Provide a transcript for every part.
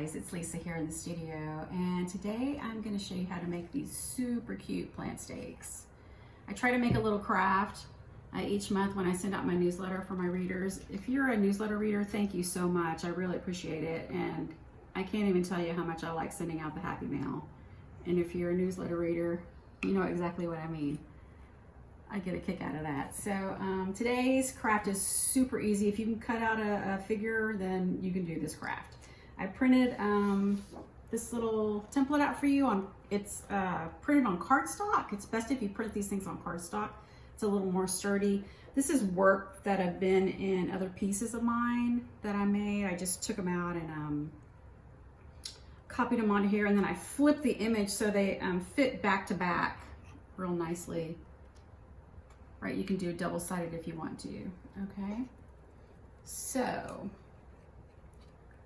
guys, it's Lisa here in the studio, and today I'm going to show you how to make these super cute plant stakes. I try to make a little craft each month when I send out my newsletter for my readers. If you're a newsletter reader, thank you so much. I really appreciate it, and I can't even tell you how much I like sending out the happy mail. And if you're a newsletter reader, you know exactly what I mean. I get a kick out of that. So today's craft is super easy. If you can cut out a figure, then you can do this craft. I printed this little template out for you. It's printed on cardstock. It's best if you print these things on cardstock. It's a little more sturdy. This is work that have been in other pieces of mine that I made. I just took them out and copied them onto here, and then I flipped the image so they fit back to back real nicely. Right, you can do double-sided if you want to, okay? So,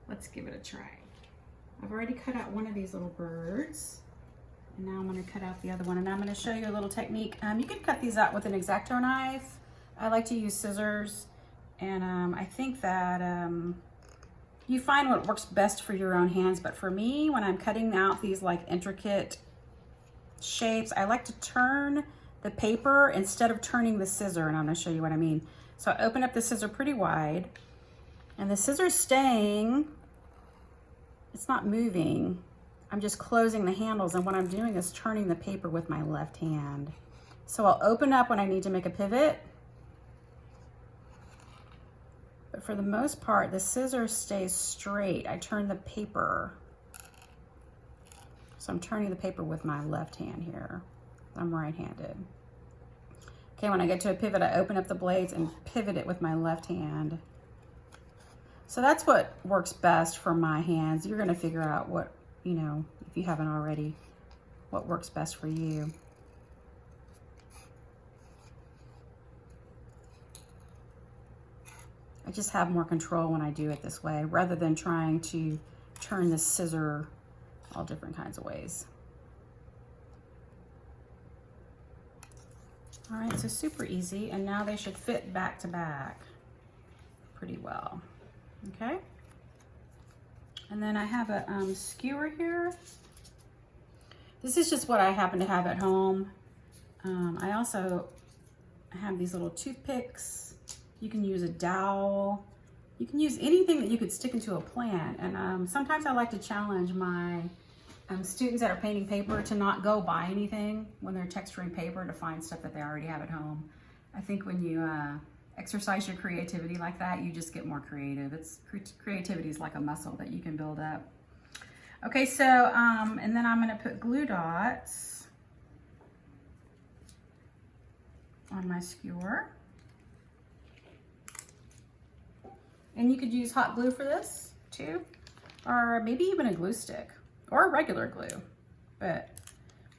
let's give it a try. I've already cut out one of these little birds, and now I'm gonna cut out the other one, and I'm gonna show you a little technique. You can cut these out with an X-Acto knife. I like to use scissors, and I think that you find what works best for your own hands, but for me, when I'm cutting out these like intricate shapes, I like to turn the paper instead of turning the scissor, and I'm gonna show you what I mean. So I open up the scissor pretty wide, and the scissor's staying, it's not moving. I'm just closing the handles, and what I'm doing is turning the paper with my left hand. So I'll open up when I need to make a pivot, but for the most part, the scissor stays straight. I turn the paper. So I'm turning the paper with my left hand here. I'm right-handed. Okay, when I get to a pivot, I open up the blades and pivot it with my left hand. So that's what works best for my hands. You're gonna figure out what, you know, if you haven't already, what works best for you. I just have more control when I do it this way, rather than trying to turn the scissor all different kinds of ways. All right, so super easy, and now they should fit back to back pretty well, okay? And then I have a skewer here. This is just what I happen to have at home. I also have these little toothpicks. You can use a dowel. You can use anything that you could stick into a plant. And sometimes I like to challenge my students that are painting paper to not go buy anything when they're texturing paper, to find stuff that they already have at home. I think when you exercise your creativity like that, you just get more creative. Creativity is like a muscle that you can build up. Okay, so, and then I'm gonna put glue dots on my skewer. And you could use hot glue for this too, or maybe even a glue stick. Or regular glue, but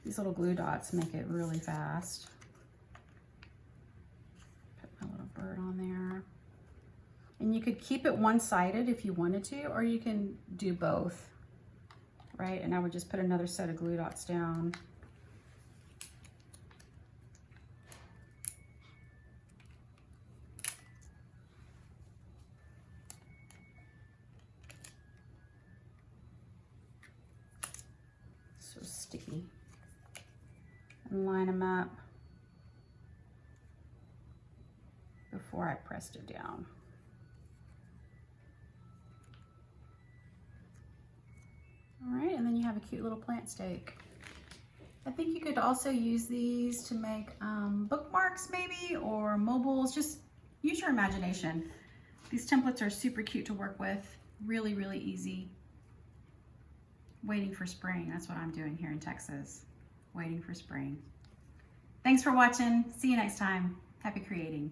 these little glue dots make it really fast. Put my little bird on there. And you could keep it one-sided if you wanted to, or you can do both, right? And I would just put another set of glue dots down. So sticky, and line them up before I pressed it down. All right, and then you have a cute little plant stake. I think you could also use these to make bookmarks maybe, or mobiles. Just use your imagination. These templates are super cute to work with, really, really easy. Waiting for spring, that's what I'm doing here in Texas. Waiting for spring. Thanks for watching. See you next time. Happy creating.